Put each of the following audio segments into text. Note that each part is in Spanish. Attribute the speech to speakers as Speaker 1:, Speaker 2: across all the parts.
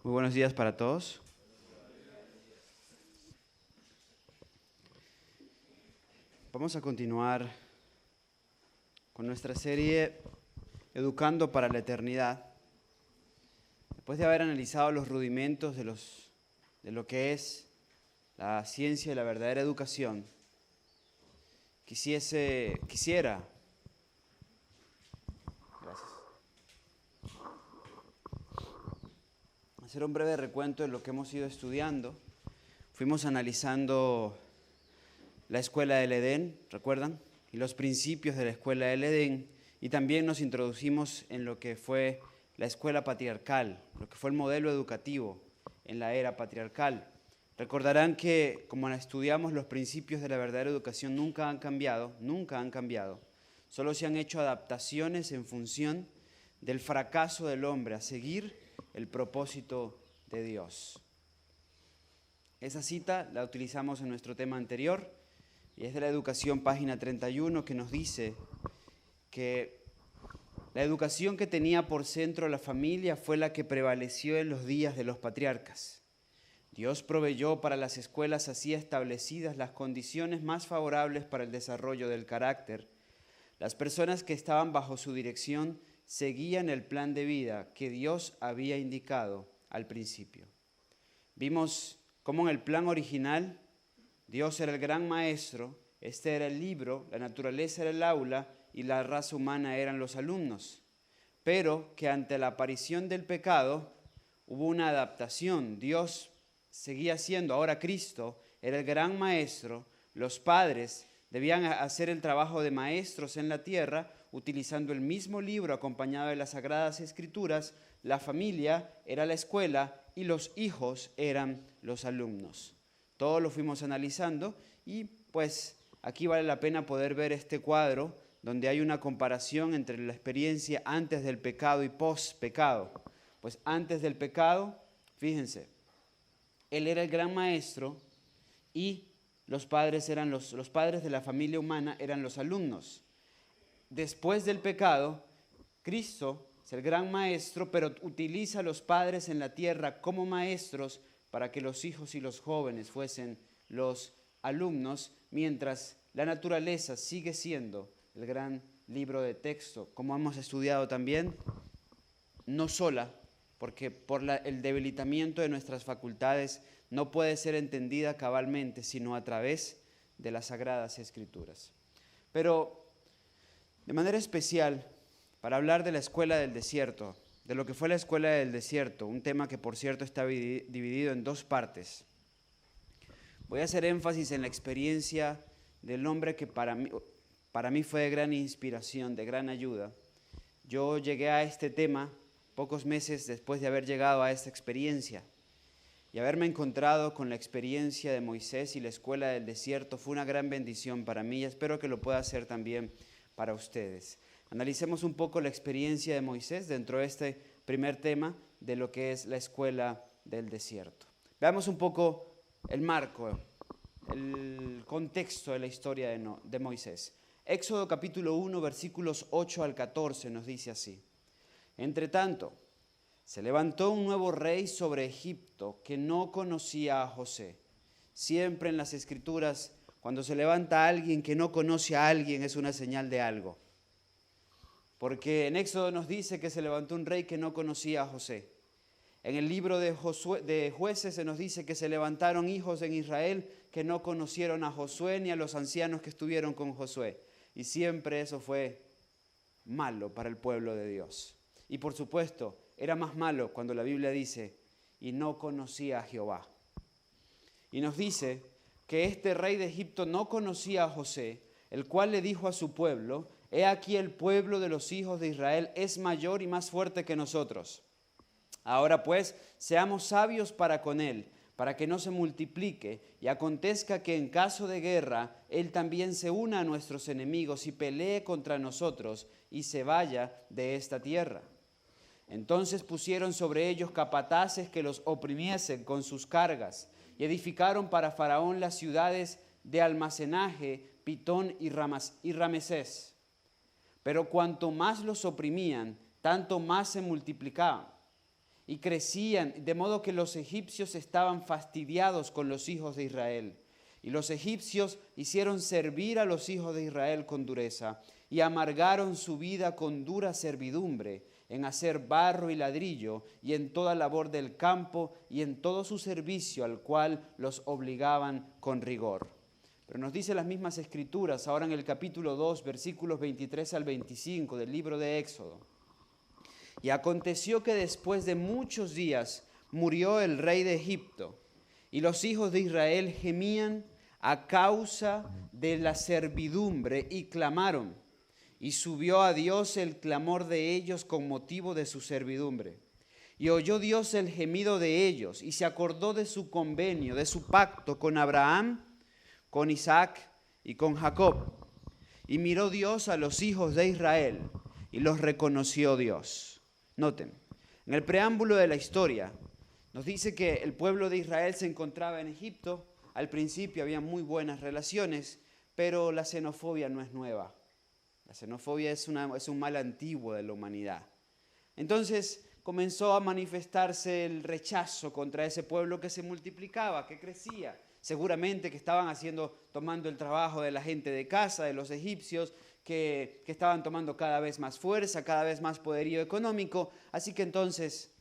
Speaker 1: Muy buenos días para todos. Vamos a continuar con nuestra serie Educando para la Eternidad. Después de haber analizado los rudimentos de lo que es la ciencia y la verdadera educación, quisiera hacer un breve recuento de lo que hemos ido estudiando. Fuimos analizando la escuela del Edén, ¿recuerdan? Y los principios de la escuela del Edén. Y también nos introducimos en lo que fue la escuela patriarcal, lo que fue el modelo educativo en la era patriarcal. Recordarán que, como estudiamos, los principios de la verdadera educación nunca han cambiado. Solo se han hecho adaptaciones en función del fracaso del hombre a seguir el propósito de Dios. Esa cita la utilizamos en nuestro tema anterior. Y es de la educación, página 31, que nos dice que la educación que tenía por centro la familia fue la que prevaleció en los días de los patriarcas. Dios proveyó para las escuelas así establecidas las condiciones más favorables para el desarrollo del carácter. Las personas que estaban bajo su dirección seguían el plan de vida que Dios había indicado al principio. Vimos cómo en el plan original Dios era el gran maestro, este era el libro, la naturaleza era el aula y la raza humana eran los alumnos. Pero que ante la aparición del pecado hubo una adaptación. Dios seguía siendo, ahora Cristo era el gran maestro. Los padres debían hacer el trabajo de maestros en la tierra utilizando el mismo libro acompañado de las Sagradas Escrituras. La familia era la escuela y los hijos eran los alumnos. Todo lo fuimos analizando y pues aquí vale la pena poder ver este cuadro donde hay una comparación entre la experiencia antes del pecado y post-pecado. Pues antes del pecado, fíjense, él era el gran maestro y los padres de la familia humana eran los alumnos. Después del pecado, Cristo es el gran maestro, pero utiliza a los padres en la tierra como maestros para que los hijos y los jóvenes fuesen los alumnos, mientras la naturaleza sigue siendo el gran libro de texto, como hemos estudiado también, no sola, porque por el debilitamiento de nuestras facultades no puede ser entendida cabalmente, sino a través de las Sagradas Escrituras. Pero de manera especial, para hablar de la escuela del desierto, de lo que fue la escuela del desierto, un tema que por cierto está dividido en dos partes. Voy a hacer énfasis en la experiencia del hombre que para mí fue de gran inspiración, de gran ayuda. Yo llegué a este tema pocos meses después de haber llegado a esta experiencia. Y haberme encontrado con la experiencia de Moisés y la escuela del desierto fue una gran bendición para mí y espero que lo pueda hacer también para ustedes. Analicemos un poco la experiencia de Moisés dentro de este primer tema de lo que es la escuela del desierto. Veamos un poco el marco, el contexto de la historia de Moisés. Éxodo capítulo 1, versículos 8 al 14 nos dice así. Entre tanto, se levantó un nuevo rey sobre Egipto que no conocía a José. Siempre en las Escrituras, cuando se levanta alguien que no conoce a alguien, es una señal de algo. Porque en Éxodo nos dice que se levantó un rey que no conocía a José. En el libro de Jueces se nos dice que se levantaron hijos en Israel que no conocieron a Josué ni a los ancianos que estuvieron con Josué. Y siempre eso fue malo para el pueblo de Dios. Y por supuesto, era más malo cuando la Biblia dice, y no conocía a Jehová. Y nos dice que este rey de Egipto no conocía a José, el cual le dijo a su pueblo, he aquí el pueblo de los hijos de Israel es mayor y más fuerte que nosotros. Ahora pues, seamos sabios para con él, para que no se multiplique y acontezca que en caso de guerra, él también se una a nuestros enemigos y pelee contra nosotros y se vaya de esta tierra. Entonces pusieron sobre ellos capataces que los oprimiesen con sus cargas y edificaron para Faraón las ciudades de almacenaje, Pitón y Ramesés. Pero cuanto más los oprimían, tanto más se multiplicaban. y crecían, de modo que los egipcios estaban fastidiados con los hijos de Israel. Y los egipcios hicieron servir a los hijos de Israel con dureza, y amargaron su vida con dura servidumbre, en hacer barro y ladrillo, y en toda labor del campo, y en todo su servicio, al cual los obligaban con rigor. Pero nos dice las mismas Escrituras, ahora en el capítulo 2, versículos 23 al 25 del libro de Éxodo. Y aconteció que después de muchos días murió el rey de Egipto, y los hijos de Israel gemían a causa de la servidumbre y clamaron. Y subió a Dios el clamor de ellos con motivo de su servidumbre. Y oyó Dios el gemido de ellos y se acordó de su convenio, de su pacto con Abraham, con Isaac y con Jacob. Y miró Dios a los hijos de Israel y los reconoció Dios. Noten, en el preámbulo de la historia nos dice que el pueblo de Israel se encontraba en Egipto. Al principio había muy buenas relaciones, pero la xenofobia no es nueva. La xenofobia es un mal antiguo de la humanidad. Entonces comenzó a manifestarse el rechazo contra ese pueblo que se multiplicaba, que crecía. Seguramente que estaban tomando el trabajo de la gente de casa, de los egipcios, que estaban tomando cada vez más fuerza, cada vez más poderío económico. Así que entonces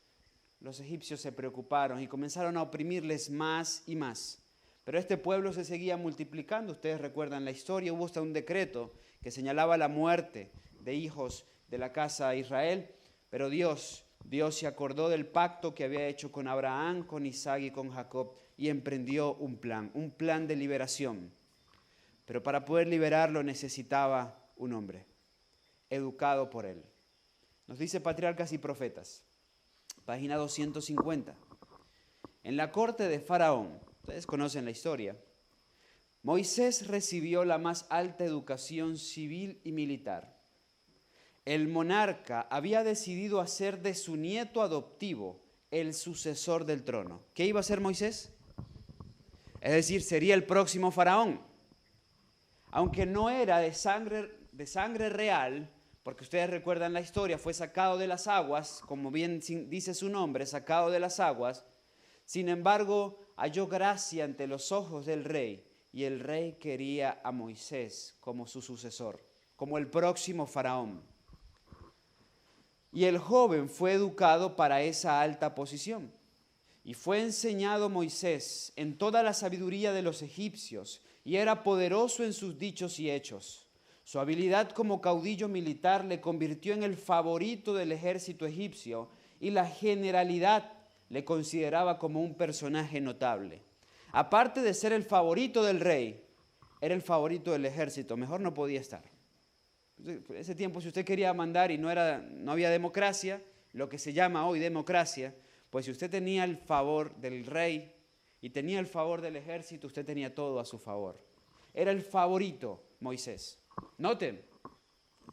Speaker 1: los egipcios se preocuparon y comenzaron a oprimirles más y más. Pero este pueblo se seguía multiplicando. Ustedes recuerdan la historia, hubo hasta un decreto que señalaba la muerte de hijos de la casa de Israel. Pero Dios se acordó del pacto que había hecho con Abraham, con Isaac y con Jacob y emprendió un plan de liberación. Pero para poder liberarlo necesitaba un hombre, educado por él. Nos dice Patriarcas y Profetas, página 250. En la corte de Faraón, ustedes conocen la historia, Moisés recibió la más alta educación civil y militar. El monarca había decidido hacer de su nieto adoptivo el sucesor del trono. ¿Qué iba a hacer Moisés? Es decir, sería el próximo faraón. Aunque no era de sangre real, porque ustedes recuerdan la historia, fue sacado de las aguas, como bien dice su nombre, sacado de las aguas. Sin embargo, halló gracia ante los ojos del rey, y el rey quería a Moisés como su sucesor, como el próximo faraón. Y el joven fue educado para esa alta posición. Y fue enseñado Moisés en toda la sabiduría de los egipcios, y era poderoso en sus dichos y hechos. Su habilidad como caudillo militar le convirtió en el favorito del ejército egipcio, y la generalidad le consideraba como un personaje notable. Aparte de ser el favorito del rey, era el favorito del ejército. Mejor no podía estar. En ese tiempo, si usted quería mandar y no había democracia, lo que se llama hoy democracia, pues si usted tenía el favor del rey y tenía el favor del ejército, usted tenía todo a su favor. Era el favorito Moisés. Noten,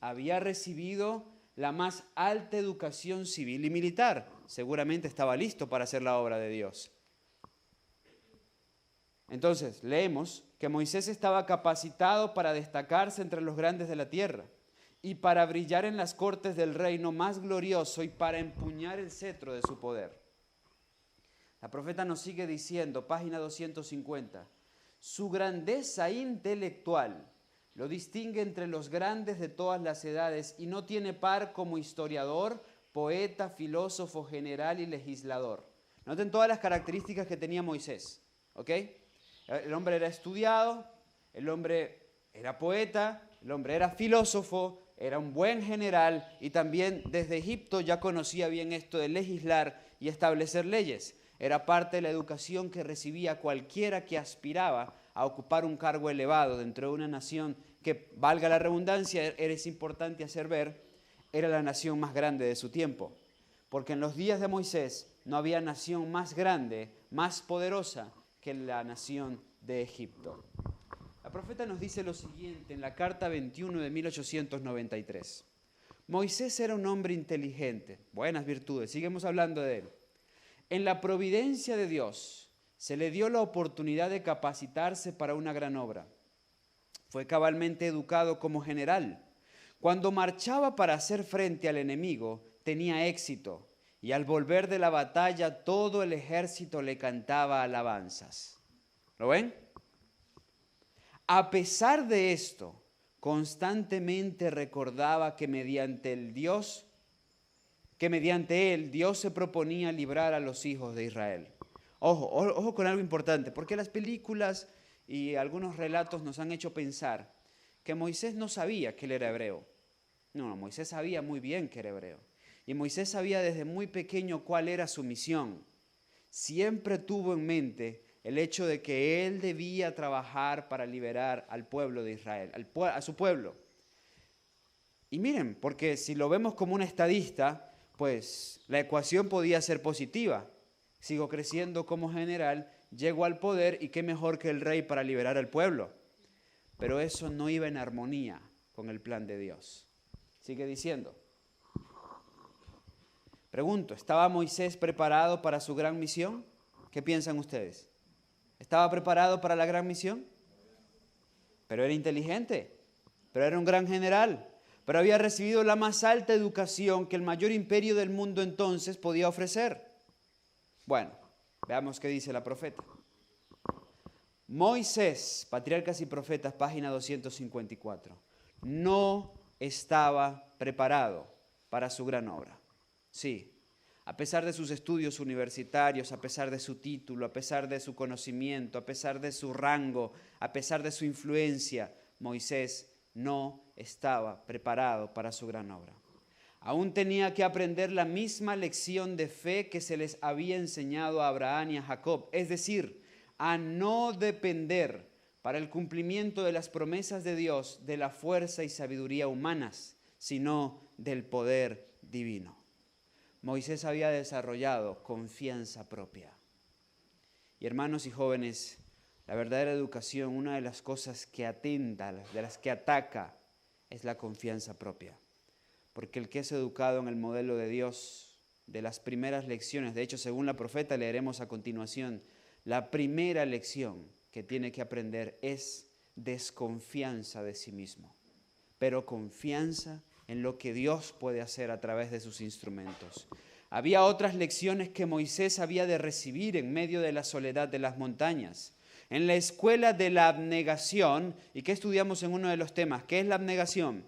Speaker 1: había recibido la más alta educación civil y militar. Seguramente estaba listo para hacer la obra de Dios. Entonces, leemos que Moisés estaba capacitado para destacarse entre los grandes de la tierra y para brillar en las cortes del reino más glorioso y para empuñar el cetro de su poder. La profeta nos sigue diciendo, página 250, su grandeza intelectual lo distingue entre los grandes de todas las edades y no tiene par como historiador, poeta, filósofo, general y legislador. Noten todas las características que tenía Moisés, ¿ok? El hombre era estudiado, el hombre era poeta, el hombre era filósofo, era un buen general y también desde Egipto ya conocía bien esto de legislar y establecer leyes. Era parte de la educación que recibía cualquiera que aspiraba a ocupar un cargo elevado dentro de una nación que, valga la redundancia, es importante hacer ver, era la nación más grande de su tiempo. Porque en los días de Moisés no había nación más grande, más poderosa que la nación de Egipto. La profeta nos dice lo siguiente en la carta 21 de 1893. Moisés era un hombre inteligente, buenas virtudes, seguimos hablando de él. En la providencia de Dios se le dio la oportunidad de capacitarse para una gran obra. Fue cabalmente educado como general. Cuando marchaba para hacer frente al enemigo, tenía éxito y al volver de la batalla todo el ejército le cantaba alabanzas. ¿Lo ven? A pesar de esto, constantemente recordaba que mediante él Dios se proponía librar a los hijos de Israel. Ojo con algo importante, porque las películas y algunos relatos nos han hecho pensar que Moisés no sabía que él era hebreo. No, Moisés sabía muy bien que era hebreo. Y Moisés sabía desde muy pequeño cuál era su misión. Siempre tuvo en mente el hecho de que él debía trabajar para liberar al pueblo de Israel, a su pueblo. Y miren, porque si lo vemos como un estadista, pues la ecuación podía ser positiva. Sigo creciendo como general, llego al poder y qué mejor que el rey para liberar al pueblo. Pero eso no iba en armonía con el plan de Dios. Sigue diciendo. Pregunto, ¿estaba Moisés preparado para su gran misión? ¿Qué piensan ustedes? ¿Estaba preparado para la gran misión? Pero era inteligente, pero era un gran general, pero había recibido la más alta educación que el mayor imperio del mundo entonces podía ofrecer. Bueno, veamos qué dice la profeta. Moisés, Patriarcas y Profetas, página 254, no estaba preparado para su gran obra. Sí, a pesar de sus estudios universitarios, a pesar de su título, a pesar de su conocimiento, a pesar de su rango, a pesar de su influencia, Moisés no estaba preparado para su gran obra. Aún tenía que aprender la misma lección de fe que se les había enseñado a Abraham y a Jacob, es decir, a no depender para el cumplimiento de las promesas de Dios de la fuerza y sabiduría humanas, sino del poder divino. Moisés había desarrollado confianza propia. Y hermanos y jóvenes, la verdadera educación, una de las cosas que atenta, de las que ataca, es la confianza propia. Porque el que es educado en el modelo de Dios, de las primeras lecciones, de hecho, según la profeta, leeremos a continuación, la primera lección que tiene que aprender es desconfianza de sí mismo, pero confianza en lo que Dios puede hacer a través de sus instrumentos. Había otras lecciones que Moisés había de recibir en medio de la soledad de las montañas. En la escuela de la abnegación, ¿y qué estudiamos en uno de los temas? ¿Qué es la abnegación?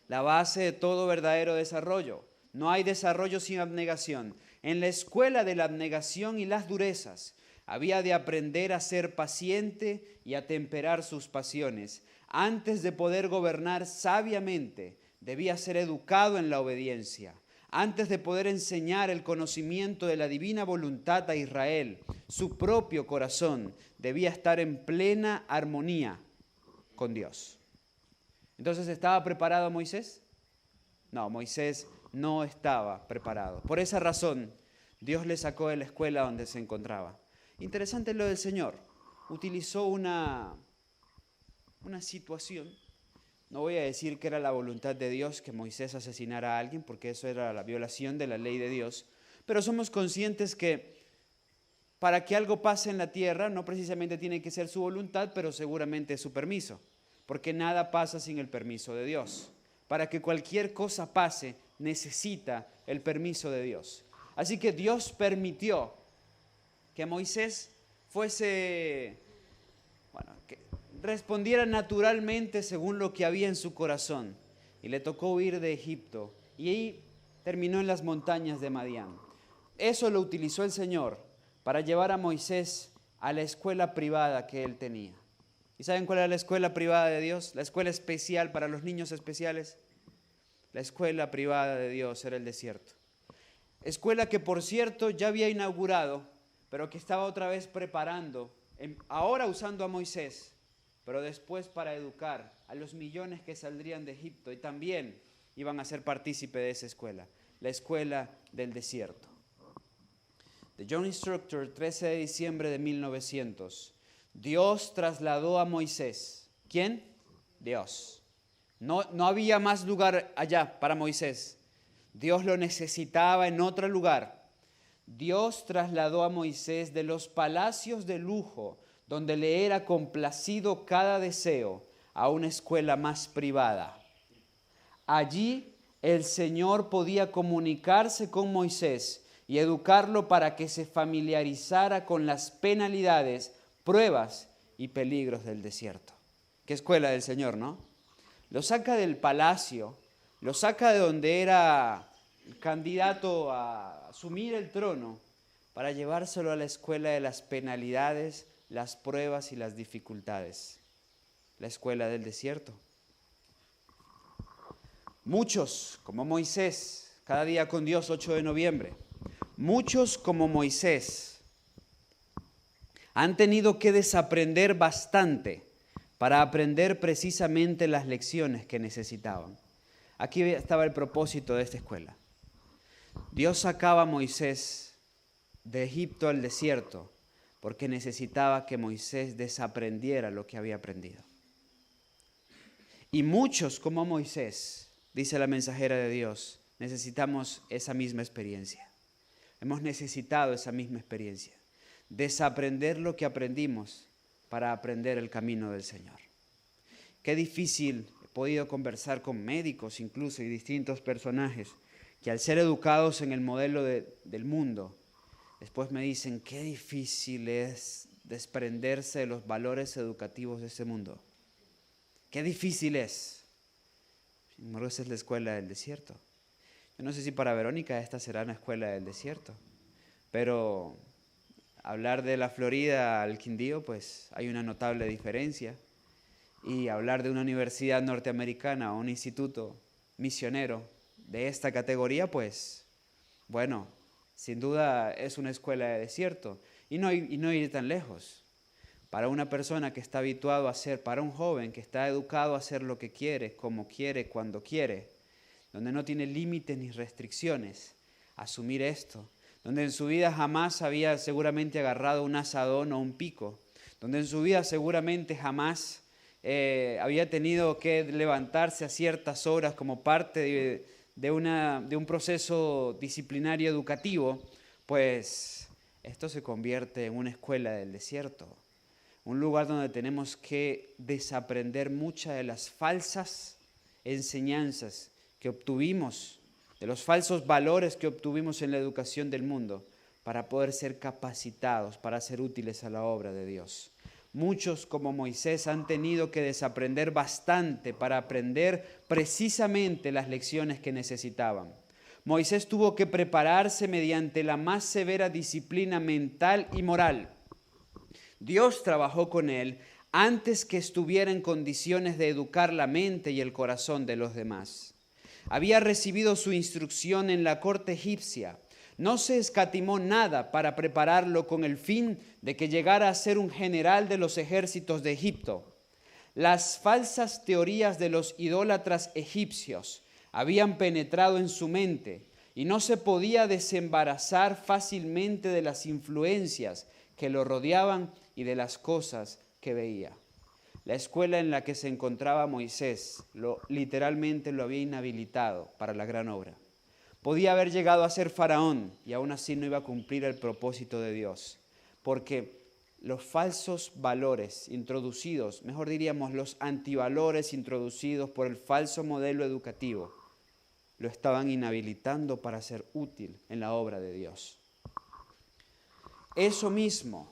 Speaker 1: La base de todo verdadero desarrollo. No hay desarrollo sin abnegación. En la escuela de la abnegación y las durezas, había de aprender a ser paciente y a temperar sus pasiones. Antes de poder gobernar sabiamente, debía ser educado en la obediencia. Antes de poder enseñar el conocimiento de la divina voluntad a Israel, su propio corazón debía estar en plena armonía con Dios. Entonces, ¿estaba preparado Moisés? No, Moisés no estaba preparado. Por esa razón, Dios le sacó de la escuela donde se encontraba. Interesante lo del Señor. Utilizó una situación. No voy a decir que era la voluntad de Dios que Moisés asesinara a alguien, porque eso era la violación de la ley de Dios. Pero somos conscientes que para que algo pase en la tierra, no precisamente tiene que ser su voluntad, pero seguramente es su permiso. Porque nada pasa sin el permiso de Dios. Para que cualquier cosa pase, necesita el permiso de Dios. Así que Dios permitió que Moisés que respondiera naturalmente según lo que había en su corazón. Y le tocó huir de Egipto. Y ahí terminó en las montañas de Madián. Eso lo utilizó el Señor para llevar a Moisés a la escuela privada que él tenía. ¿Y saben cuál era la escuela privada de Dios? La escuela especial para los niños especiales. La escuela privada de Dios era el desierto. Escuela que, por cierto, ya había inaugurado, pero que estaba otra vez preparando, ahora usando a Moisés, pero después para educar a los millones que saldrían de Egipto y también iban a ser partícipe de esa escuela, la escuela del desierto. The John Instructor, 13 de diciembre de 1900. Dios trasladó a Moisés. ¿Quién? Dios. No había más lugar allá para Moisés. Dios lo necesitaba en otro lugar. Dios trasladó a Moisés de los palacios de lujo, donde le era complacido cada deseo, a una escuela más privada. Allí el Señor podía comunicarse con Moisés y educarlo para que se familiarizara con las penalidades, pruebas y peligros del desierto. Qué escuela del Señor, ¿no? Lo saca del palacio, lo saca de donde era candidato a asumir el trono para llevárselo a la escuela de las penalidades, las pruebas y las dificultades. La escuela del desierto. Muchos, como Moisés, cada día con Dios, 8 de noviembre, muchos como Moisés han tenido que desaprender bastante para aprender precisamente las lecciones que necesitaban. Aquí estaba el propósito de esta escuela. Dios sacaba a Moisés de Egipto al desierto porque necesitaba que Moisés desaprendiera lo que había aprendido. Y muchos como Moisés, dice la mensajera de Dios, necesitamos esa misma experiencia. Hemos necesitado esa misma experiencia. Desaprender lo que aprendimos para aprender el camino del Señor. Qué difícil, he podido conversar con médicos incluso y distintos personajes que al ser educados en el modelo del mundo, después me dicen qué difícil es desprenderse de los valores educativos de ese mundo. Qué difícil es. Sin embargo, esa es la escuela del desierto. Yo no sé si para Verónica esta será una escuela del desierto, pero hablar de la Florida al Quindío, pues hay una notable diferencia. Y hablar de una universidad norteamericana o un instituto misionero de esta categoría, pues, bueno, sin duda es una escuela de desierto. Y no ir tan lejos. Para una persona que está habituado a hacer, para un joven que está educado a hacer lo que quiere, como quiere, cuando quiere, donde no tiene límites ni restricciones, asumir esto, donde en su vida jamás había seguramente agarrado un azadón o un pico, donde en su vida seguramente jamás había tenido que levantarse a ciertas horas como parte de un proceso disciplinario educativo, pues esto se convierte en una escuela del desierto. Un lugar donde tenemos que desaprender muchas de las falsas enseñanzas que obtuvimos, de los falsos valores que obtuvimos en la educación del mundo, para poder ser capacitados, para ser útiles a la obra de Dios. Muchos, como Moisés, han tenido que desaprender bastante para aprender precisamente las lecciones que necesitaban. Moisés tuvo que prepararse mediante la más severa disciplina mental y moral. Dios trabajó con él antes que estuviera en condiciones de educar la mente y el corazón de los demás. Había recibido su instrucción en la corte egipcia. No se escatimó nada para prepararlo con el fin de que llegara a ser un general de los ejércitos de Egipto. Las falsas teorías de los idólatras egipcios habían penetrado en su mente y no se podía desembarazar fácilmente de las influencias que lo rodeaban y de las cosas que veía. La escuela en la que se encontraba Moisés literalmente lo había inhabilitado para la gran obra. Podía haber llegado a ser faraón y aún así no iba a cumplir el propósito de Dios, porque los falsos valores introducidos, mejor diríamos los antivalores introducidos por el falso modelo educativo, lo estaban inhabilitando para ser útil en la obra de Dios. Eso mismo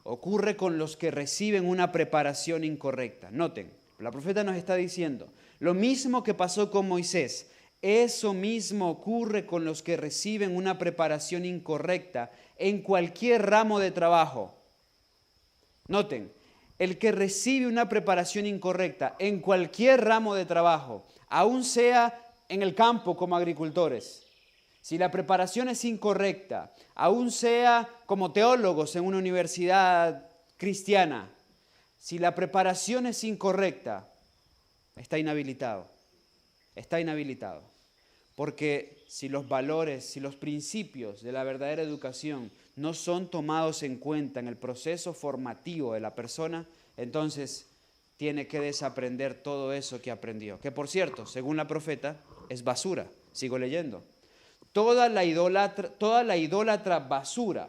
Speaker 1: ocurre con los que reciben una preparación incorrecta. Noten, la profeta nos está diciendo, lo mismo que pasó con Moisés, eso mismo ocurre con los que reciben una preparación incorrecta en cualquier ramo de trabajo. Noten, el que recibe una preparación incorrecta en cualquier ramo de trabajo, aún sea en el campo como agricultores, si la preparación es incorrecta, aún sea como teólogos en una universidad cristiana, si la preparación es incorrecta, está inhabilitado. Está inhabilitado. Porque si los valores, si los principios de la verdadera educación no son tomados en cuenta en el proceso formativo de la persona, entonces tiene que desaprender todo eso que aprendió. Que por cierto, según la profeta, es basura. Sigo leyendo. Toda la idólatra basura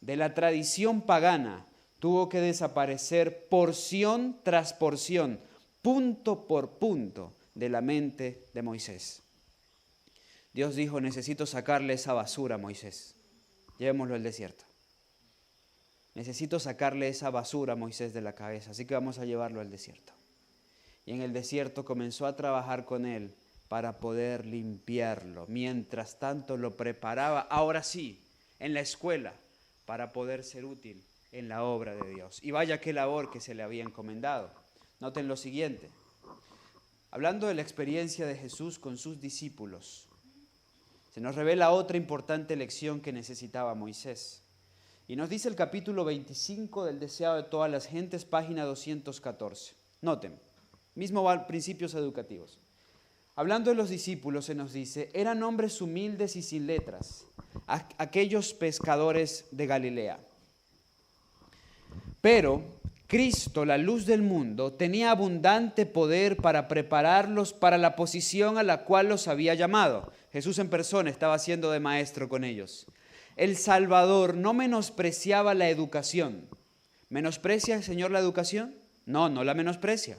Speaker 1: de la tradición pagana tuvo que desaparecer porción tras porción, punto por punto de la mente de Moisés. Dios dijo, necesito sacarle esa basura a Moisés. Llevémoslo al desierto. Necesito sacarle esa basura a Moisés de la cabeza, así que vamos a llevarlo al desierto. Y en el desierto comenzó a trabajar con él para poder limpiarlo. Mientras tanto lo preparaba, ahora sí, en la escuela, para poder ser útil en la obra de Dios. Y vaya qué labor que se le había encomendado. Noten lo siguiente. Hablando de la experiencia de Jesús con sus discípulos, se nos revela otra importante lección que necesitaba Moisés. Y nos dice el capítulo 25 del Deseado de todas las gentes, página 214. Noten, mismo principios educativos. Hablando de los discípulos se nos dice, eran hombres humildes y sin letras, aquellos pescadores de Galilea. Pero Cristo, la luz del mundo, tenía abundante poder para prepararlos para la posición a la cual los había llamado. Jesús en persona estaba haciendo de maestro con ellos. El Salvador no menospreciaba la educación. ¿Menosprecia el Señor la educación? No, no la menosprecia.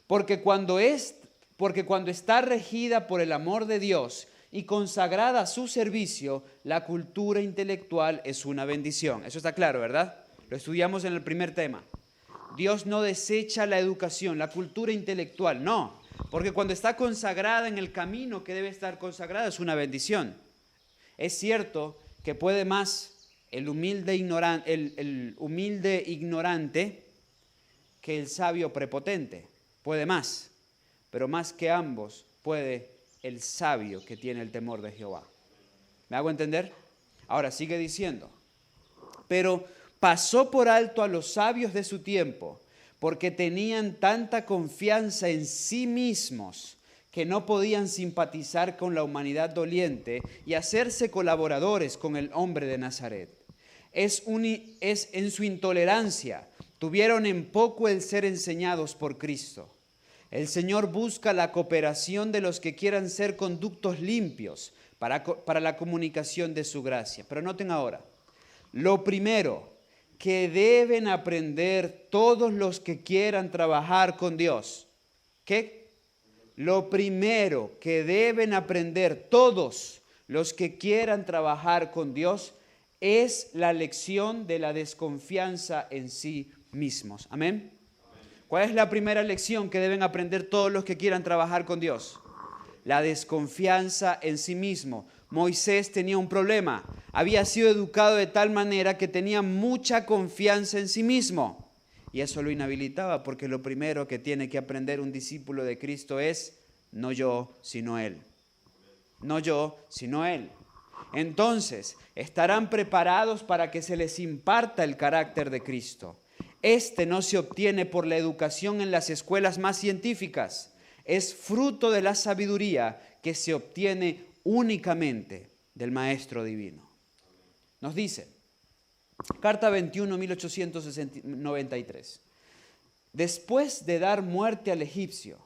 Speaker 1: Porque cuando está regida por el amor de Dios y consagrada a su servicio, la cultura intelectual es una bendición. Eso está claro, ¿verdad? Lo estudiamos en el primer tema. Dios no desecha la educación, la cultura intelectual, no. Porque cuando está consagrada en el camino que debe estar consagrada es una bendición. Es cierto que puede más el humilde ignorante que el sabio prepotente. Puede más, pero más que ambos puede el sabio que tiene el temor de Jehová. ¿Me hago entender? Ahora sigue diciendo, pero pasó por alto a los sabios de su tiempo, porque tenían tanta confianza en sí mismos que no podían simpatizar con la humanidad doliente y hacerse colaboradores con el hombre de Nazaret. Es en su intolerancia, tuvieron en poco el ser enseñados por Cristo. El Señor busca la cooperación de los que quieran ser conductos limpios para la comunicación de su gracia. Pero noten ahora, lo primero que deben aprender todos los que quieran trabajar con Dios. ¿Qué? Lo primero que deben aprender todos los que quieran trabajar con Dios es la lección de la desconfianza en sí mismos. Amén. ¿Cuál es la primera lección que deben aprender todos los que quieran trabajar con Dios? La desconfianza en sí mismo. Moisés tenía un problema. Había sido educado de tal manera que tenía mucha confianza en sí mismo. Y eso lo inhabilitaba porque lo primero que tiene que aprender un discípulo de Cristo es no yo, sino Él. No yo, sino Él. Entonces, estarán preparados para que se les imparta el carácter de Cristo. Este no se obtiene por la educación en las escuelas más científicas. Es fruto de la sabiduría que se obtiene únicamente del Maestro Divino. Nos dice, Carta 21, 1893. Después de dar muerte al egipcio,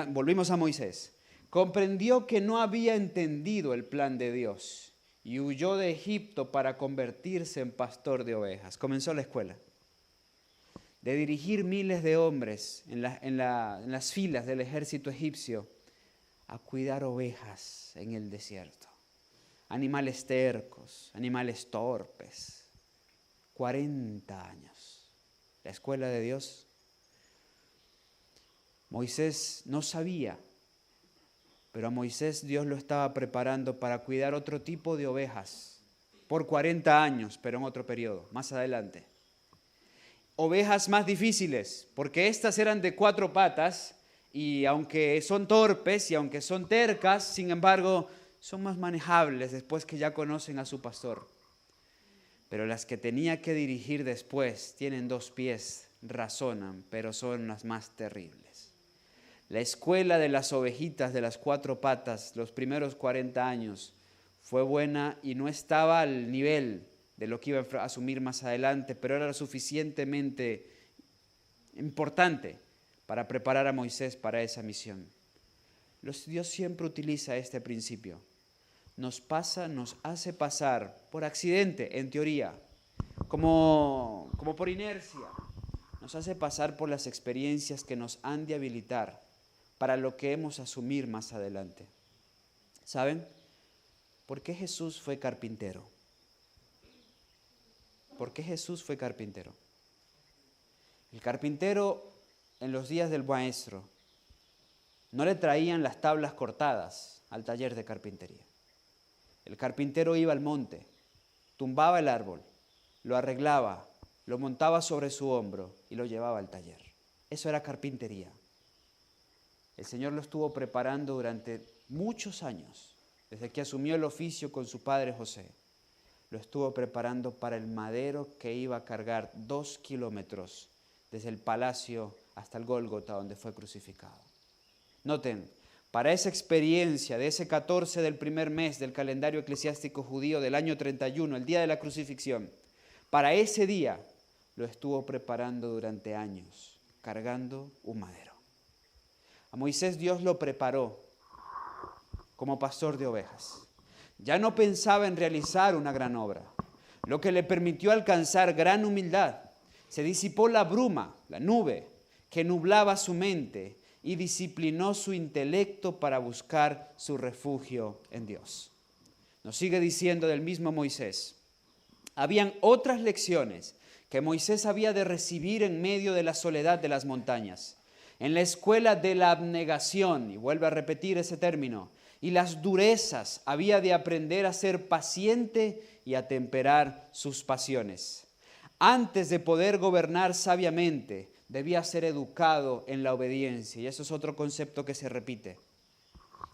Speaker 1: volvimos a Moisés, comprendió que no había entendido el plan de Dios y huyó de Egipto para convertirse en pastor de ovejas. Comenzó la escuela de dirigir miles de hombres en las filas del ejército egipcio a cuidar ovejas en el desierto. Animales tercos, animales torpes. 40 años. La escuela de Dios. Moisés no sabía, pero a Moisés Dios lo estaba preparando para cuidar otro tipo de ovejas por 40 años, pero en otro periodo, más adelante. Ovejas más difíciles, porque estas eran de 4 patas y aunque son torpes y aunque son tercas, sin embargo, son más manejables después que ya conocen a su pastor. Pero las que tenía que dirigir después tienen 2 pies, razonan, pero son las más terribles. La escuela de las ovejitas de las 4 patas, los primeros 40 años, fue buena y no estaba al nivel de lo que iba a asumir más adelante, pero era lo suficientemente importante para preparar a Moisés para esa misión. Dios siempre utiliza este principio. Nos hace pasar por accidente, en teoría, como por inercia. Nos hace pasar por las experiencias que nos han de habilitar para lo que hemos de asumir más adelante. ¿Saben? ¿Por qué Jesús fue carpintero? ¿Por qué Jesús fue carpintero? El carpintero en los días del maestro no le traían las tablas cortadas al taller de carpintería. El carpintero iba al monte, tumbaba el árbol, lo arreglaba, lo montaba sobre su hombro y lo llevaba al taller. Eso era carpintería. El Señor lo estuvo preparando durante muchos años, desde que asumió el oficio con su padre José. Lo estuvo preparando para el madero que iba a cargar 2 kilómetros desde el palacio hasta el Gólgota donde fue crucificado. Noten, para esa experiencia de ese 14 del primer mes del calendario eclesiástico judío del año 31, el día de la crucifixión, para ese día lo estuvo preparando durante años, cargando un madero. A Moisés Dios lo preparó como pastor de ovejas. Ya no pensaba en realizar una gran obra, lo que le permitió alcanzar gran humildad. Se disipó la bruma, la nube, que nublaba su mente y disciplinó su intelecto para buscar su refugio en Dios. Nos sigue diciendo del mismo Moisés: habían otras lecciones que Moisés había de recibir en medio de la soledad de las montañas, en la escuela de la abnegación, y vuelve a repetir ese término, y las durezas había de aprender a ser paciente y a temperar sus pasiones. Antes de poder gobernar sabiamente, debía ser educado en la obediencia, y eso es otro concepto que se repite.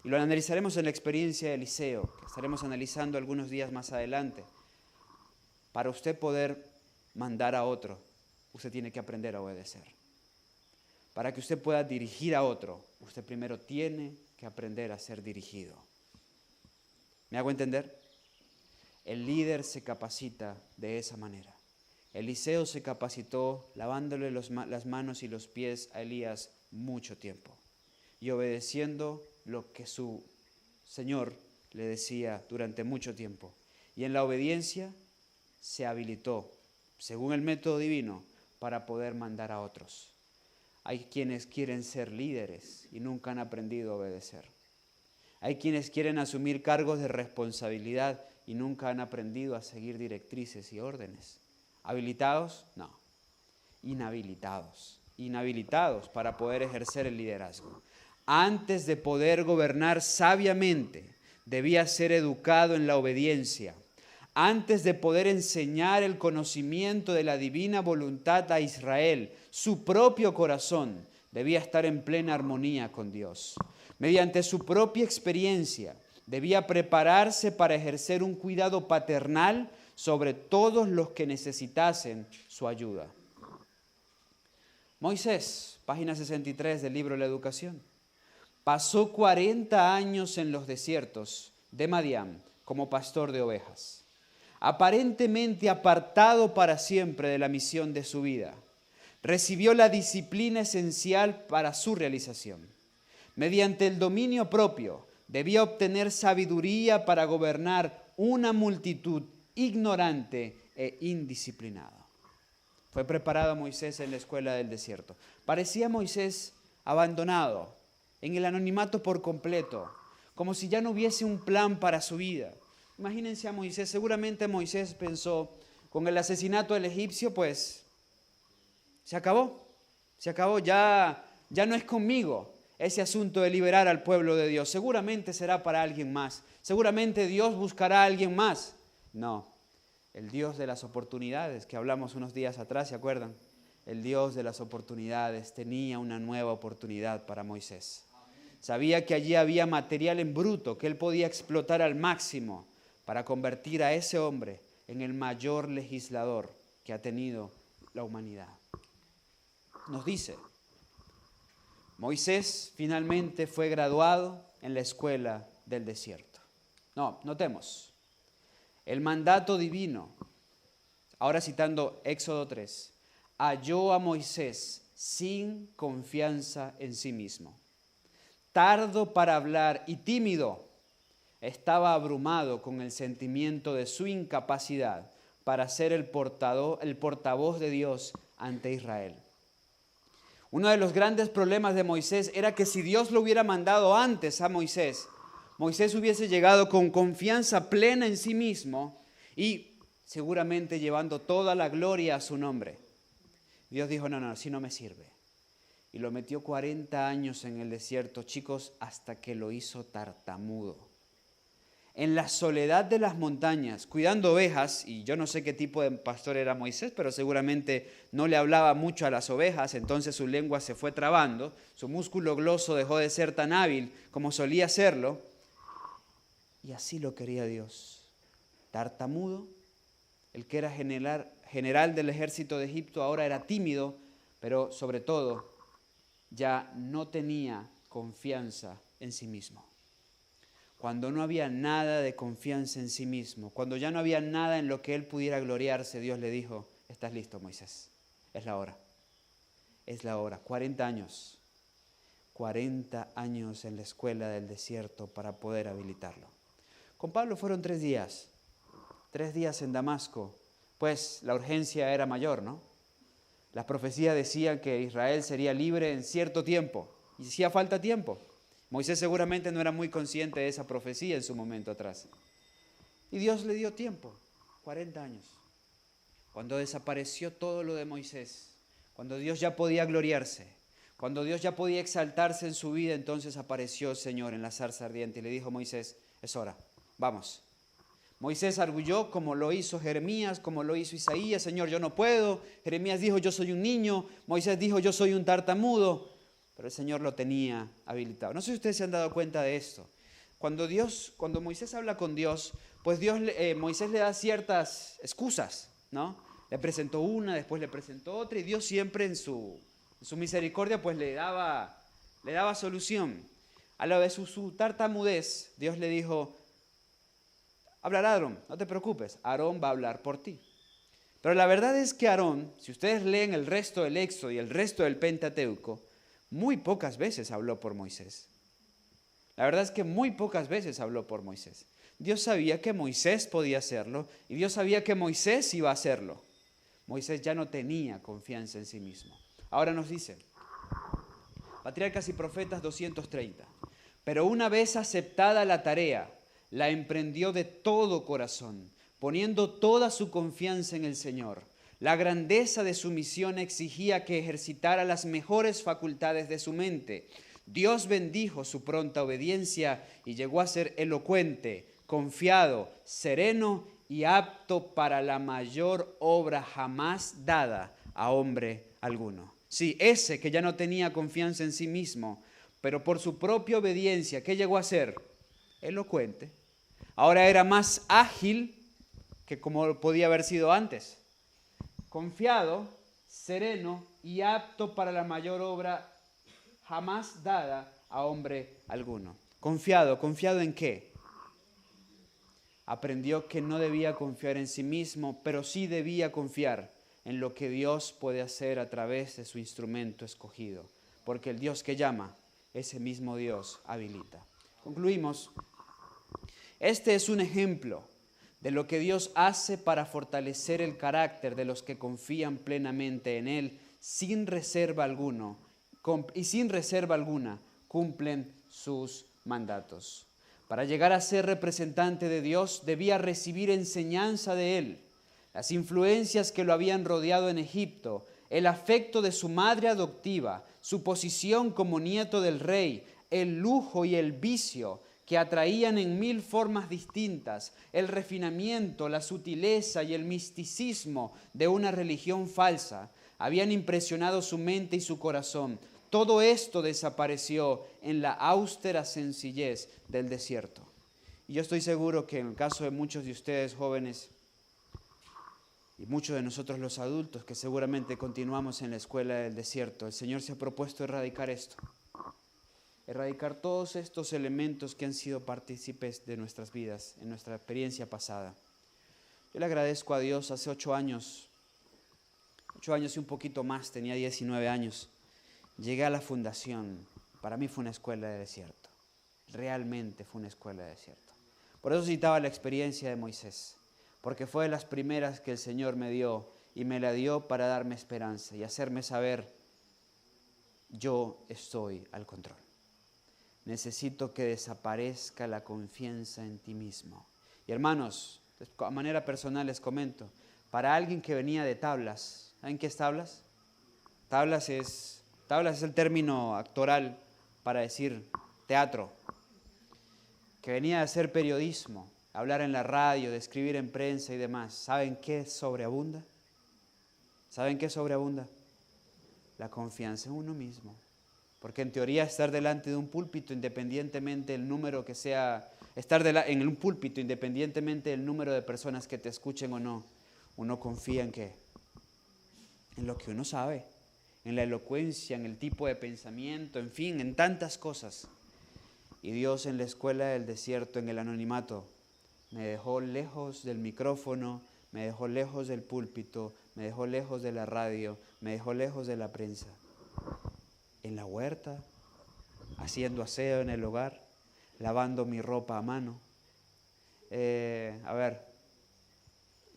Speaker 1: Y lo analizaremos en la experiencia de Eliseo, que estaremos analizando algunos días más adelante. Para usted poder mandar a otro, usted tiene que aprender a obedecer. Para que usted pueda dirigir a otro, usted primero tiene que aprender a ser dirigido. ¿Me hago entender? El líder se capacita de esa manera. Eliseo se capacitó lavándole las manos y los pies a Elías mucho tiempo y obedeciendo lo que su Señor le decía durante mucho tiempo. Y en la obediencia se habilitó, según el método divino, para poder mandar a otros. Hay quienes quieren ser líderes y nunca han aprendido a obedecer. Hay quienes quieren asumir cargos de responsabilidad y nunca han aprendido a seguir directrices y órdenes. ¿Habilitados? No. Inhabilitados. Inhabilitados para poder ejercer el liderazgo. Antes de poder gobernar sabiamente, debía ser educado en la obediencia. Antes de poder enseñar el conocimiento de la divina voluntad a Israel, su propio corazón debía estar en plena armonía con Dios. Mediante su propia experiencia, debía prepararse para ejercer un cuidado paternal sobre todos los que necesitasen su ayuda. Moisés, página 63 del libro de la Educación, pasó 40 años en los desiertos de Madián como pastor de ovejas, aparentemente apartado para siempre de la misión de su vida. Recibió la disciplina esencial para su realización. Mediante el dominio propio, debía obtener sabiduría para gobernar una multitud ignorante e indisciplinado. Fue preparado Moisés en la escuela del desierto. Parecía Moisés abandonado, en el anonimato por completo, como si ya no hubiese un plan para su vida. Imagínense a Moisés, seguramente Moisés pensó, con el asesinato del egipcio, pues se acabó, ya no es conmigo ese asunto de liberar al pueblo de Dios, seguramente será para alguien más, seguramente Dios buscará a alguien más. No, el Dios de las oportunidades que hablamos unos días atrás, ¿se acuerdan? El Dios de las oportunidades tenía una nueva oportunidad para Moisés. Sabía que allí había material en bruto que él podía explotar al máximo para convertir a ese hombre en el mayor legislador que ha tenido la humanidad. Nos dice, Moisés finalmente fue graduado en la escuela del desierto. No, notemos. El mandato divino, ahora citando Éxodo 3, halló a Moisés sin confianza en sí mismo, tardo para hablar y tímido. Estaba abrumado con el sentimiento de su incapacidad para ser el portavoz de Dios ante Israel. Uno de los grandes problemas de Moisés era que si Dios lo hubiera mandado antes a Moisés, Moisés hubiese llegado con confianza plena en sí mismo y seguramente llevando toda la gloria a su nombre. Dios dijo, no, así no me sirve. Y lo metió 40 años en el desierto, chicos, hasta que lo hizo tartamudo. En la soledad de las montañas, cuidando ovejas, y yo no sé qué tipo de pastor era Moisés, pero seguramente no le hablaba mucho a las ovejas, entonces su lengua se fue trabando, su músculo gloso dejó de ser tan hábil como solía serlo, y así lo quería Dios. Tartamudo, el que era general del ejército de Egipto ahora era tímido, pero sobre todo ya no tenía confianza en sí mismo. Cuando no había nada de confianza en sí mismo, cuando ya no había nada en lo que él pudiera gloriarse, Dios le dijo, estás listo, Moisés, es la hora, es la hora. 40 años en la escuela del desierto para poder habilitarlo. Con Pablo fueron 3 días en Damasco, pues la urgencia era mayor, ¿no? Las profecías decían que Israel sería libre en cierto tiempo, y hacía falta tiempo. Moisés seguramente no era muy consciente de esa profecía en su momento atrás. Y Dios le dio tiempo, 40 años. Cuando desapareció todo lo de Moisés, cuando Dios ya podía gloriarse, cuando Dios ya podía exaltarse en su vida, entonces apareció el Señor en la zarza ardiente y le dijo a Moisés, es hora, vamos. Moisés arguyó como lo hizo Jeremías, como lo hizo Isaías, Señor, yo no puedo. Jeremías dijo, yo soy un niño. Moisés dijo, yo soy un tartamudo. Pero el Señor lo tenía habilitado. No sé si ustedes se han dado cuenta de esto. Cuando Moisés habla con Dios, pues Moisés le da ciertas excusas, ¿no? Le presentó una, después le presentó otra, y Dios siempre en su misericordia pues le daba solución. A la vez su tartamudez, Dios le dijo, hablará Aarón, no te preocupes, Aarón va a hablar por ti. Pero la verdad es que Aarón, si ustedes leen el resto del Éxodo y el resto del Pentateuco, muy pocas veces habló por Moisés. La verdad es que muy pocas veces habló por Moisés. Dios sabía que Moisés podía hacerlo y Dios sabía que Moisés iba a hacerlo. Moisés ya no tenía confianza en sí mismo. Ahora nos dice, Patriarcas y Profetas 230, pero una vez aceptada la tarea, la emprendió de todo corazón, poniendo toda su confianza en el Señor. La grandeza de su misión exigía que ejercitara las mejores facultades de su mente. Dios bendijo su pronta obediencia y llegó a ser elocuente, confiado, sereno y apto para la mayor obra jamás dada a hombre alguno. Sí, ese que ya no tenía confianza en sí mismo, pero por su propia obediencia, ¿qué llegó a ser? Elocuente. Ahora era más ágil que como podía haber sido antes. Confiado, sereno y apto para la mayor obra jamás dada a hombre alguno. Confiado ¿en qué? Aprendió que no debía confiar en sí mismo, pero sí debía confiar en lo que Dios puede hacer a través de su instrumento escogido, porque el Dios que llama, ese mismo Dios habilita. Concluimos. Este es un ejemplo de lo que Dios hace para fortalecer el carácter de los que confían plenamente en Él, sin reserva alguna, cumplen sus mandatos. Para llegar a ser representante de Dios, debía recibir enseñanza de Él, las influencias que lo habían rodeado en Egipto, el afecto de su madre adoptiva, su posición como nieto del rey, el lujo y el vicio que atraían en 1000 formas distintas, el refinamiento, la sutileza y el misticismo de una religión falsa, habían impresionado su mente y su corazón. Todo esto desapareció en la austera sencillez del desierto. Y yo estoy seguro que en el caso de muchos de ustedes jóvenes y muchos de nosotros los adultos que seguramente continuamos en la escuela del desierto, el Señor se ha propuesto erradicar esto. Erradicar todos estos elementos que han sido partícipes de nuestras vidas, en nuestra experiencia pasada. Yo le agradezco a Dios, hace 8 años y un poquito más, tenía 19 años, llegué a la fundación. Para mí fue una escuela de desierto, realmente fue una escuela de desierto. Por eso citaba la experiencia de Moisés, porque fue de las primeras que el Señor me dio y me la dio para darme esperanza y hacerme saber, yo estoy al control. necesito que desaparezca la confianza en ti mismo. Y hermanos, a manera personal les comento, para alguien que venía de tablas, ¿saben qué es tablas? Tablas es el término actoral para decir teatro, que venía de hacer periodismo, hablar en la radio, de escribir en prensa y demás. ¿Saben qué sobreabunda? ¿Saben qué sobreabunda? La confianza en uno mismo. Porque en teoría estar delante de un púlpito, independientemente del número que sea, en un púlpito, independientemente del número de personas que te escuchen o no, uno confía en qué, en lo que uno sabe, en la elocuencia, en el tipo de pensamiento, en fin, en tantas cosas. Y Dios en la escuela del desierto, en el anonimato, me dejó lejos del micrófono, me dejó lejos del púlpito, me dejó lejos de la radio, me dejó lejos de la prensa. En la huerta, haciendo aseo en el hogar, lavando mi ropa a mano.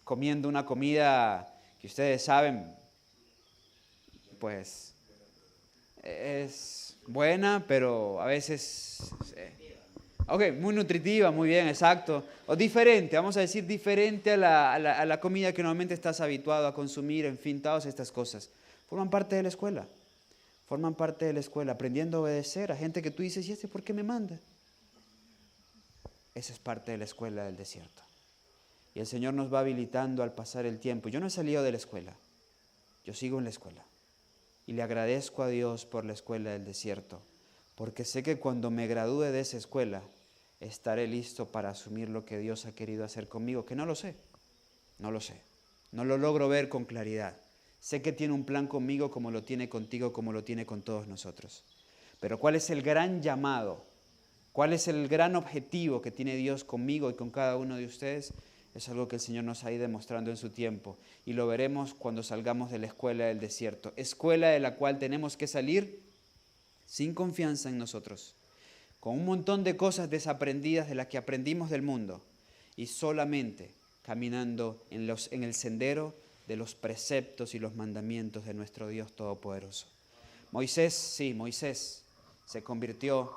Speaker 1: Comiendo una comida que ustedes saben, pues es buena, pero a veces... muy nutritiva, muy bien, exacto. O diferente, vamos a decir diferente a la comida que normalmente estás habituado a consumir, en fin, todas estas cosas. Forman parte de la escuela. Forman parte de la escuela, aprendiendo a obedecer a gente que tú dices, ¿y este por qué me manda? Esa es parte de la escuela del desierto. Y el Señor nos va habilitando al pasar el tiempo. Yo no he salido de la escuela, yo sigo en la escuela. Y le agradezco a Dios por la escuela del desierto, porque sé que cuando me gradúe de esa escuela, estaré listo para asumir lo que Dios ha querido hacer conmigo, que no lo sé, no lo logro ver con claridad. Sé que tiene un plan conmigo como lo tiene contigo, como lo tiene con todos nosotros. Pero ¿cuál es el gran llamado? ¿Cuál es el gran objetivo que tiene Dios conmigo y con cada uno de ustedes? Es algo que el Señor nos ha ido demostrando en su tiempo y lo veremos cuando salgamos de la escuela del desierto. Escuela de la cual tenemos que salir sin confianza en nosotros, con un montón de cosas desaprendidas de las que aprendimos del mundo y solamente caminando en el sendero de los preceptos y los mandamientos de nuestro Dios Todopoderoso. Moisés se convirtió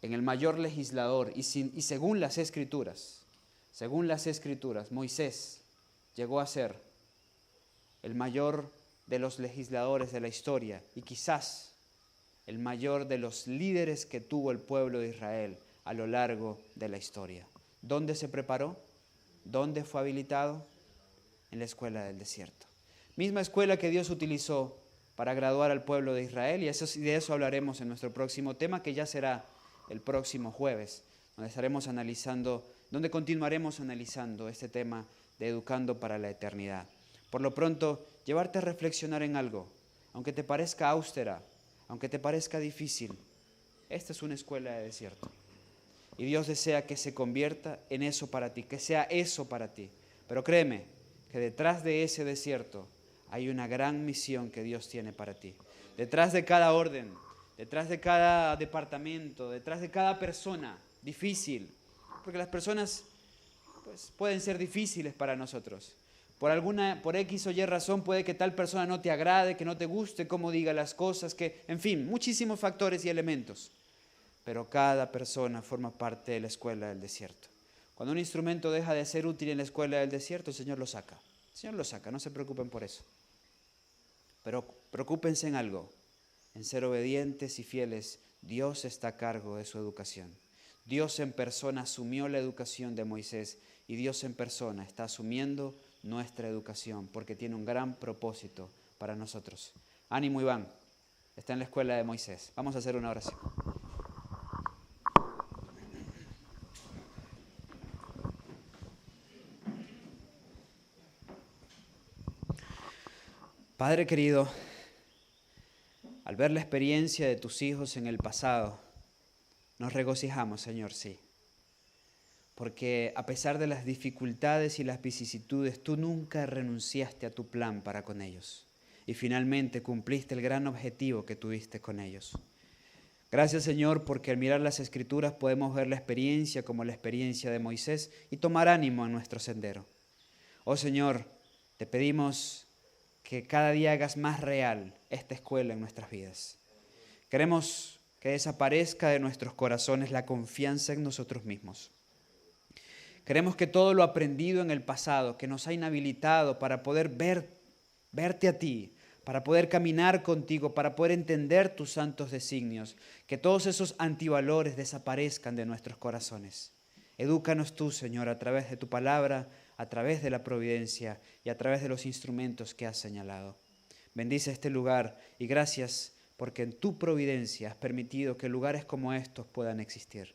Speaker 1: en el mayor legislador y según las Escrituras, Moisés llegó a ser el mayor de los legisladores de la historia y quizás el mayor de los líderes que tuvo el pueblo de Israel a lo largo de la historia. ¿Dónde se preparó? ¿Dónde fue habilitado? En la escuela del desierto. Misma escuela que Dios utilizó para graduar al pueblo de Israel, y de eso hablaremos en nuestro próximo tema, que ya será el próximo jueves, donde continuaremos analizando este tema de educando para la eternidad. Por lo pronto, llevarte a reflexionar en algo, aunque te parezca austera, aunque te parezca difícil, esta es una escuela de desierto. Y Dios desea que se convierta en eso para ti, que sea eso para ti. Pero créeme que detrás de ese desierto hay una gran misión que Dios tiene para ti. Detrás de cada orden, detrás de cada departamento, detrás de cada persona difícil, porque las personas pues, pueden ser difíciles para nosotros. Por X o Y razón puede que tal persona no te agrade, que no te guste cómo diga las cosas, en fin, muchísimos factores y elementos. Pero cada persona forma parte de la escuela del desierto. Cuando un instrumento deja de ser útil en la escuela del desierto, el Señor lo saca. El Señor lo saca, no se preocupen por eso. Pero preocúpense en algo, en ser obedientes y fieles. Dios está a cargo de su educación. Dios en persona asumió la educación de Moisés y Dios en persona está asumiendo nuestra educación porque tiene un gran propósito para nosotros. Ánimo, Iván, está en la escuela de Moisés. Vamos a hacer una oración. Padre querido, al ver la experiencia de tus hijos en el pasado, nos regocijamos, Señor, sí. Porque a pesar de las dificultades y las vicisitudes, tú nunca renunciaste a tu plan para con ellos. Y finalmente cumpliste el gran objetivo que tuviste con ellos. Gracias, Señor, porque al mirar las Escrituras podemos ver la experiencia como la experiencia de Moisés y tomar ánimo en nuestro sendero. Oh Señor, te pedimos que cada día hagas más real esta escuela en nuestras vidas. Queremos que desaparezca de nuestros corazones la confianza en nosotros mismos. Queremos que todo lo aprendido en el pasado, que nos ha inhabilitado para poder verte a ti, para poder caminar contigo, para poder entender tus santos designios, que todos esos antivalores desaparezcan de nuestros corazones. Edúcanos tú, Señor, a través de tu palabra, a través de la providencia y a través de los instrumentos que has señalado. Bendice este lugar y gracias porque en tu providencia has permitido que lugares como estos puedan existir.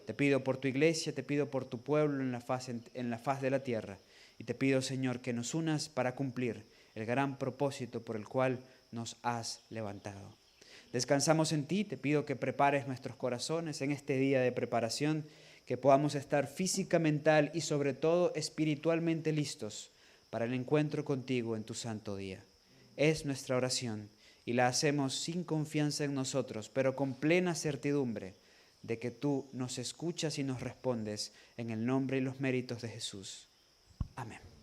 Speaker 1: Te pido por tu iglesia, te pido por tu pueblo en la faz de la tierra y te pido, Señor, que nos unas para cumplir el gran propósito por el cual nos has levantado. Descansamos en ti, te pido que prepares nuestros corazones en este día de preparación, que podamos estar física, mental y sobre todo espiritualmente listos para el encuentro contigo en tu santo día. Es nuestra oración y la hacemos sin confianza en nosotros, pero con plena certidumbre de que tú nos escuchas y nos respondes en el nombre y los méritos de Jesús. Amén.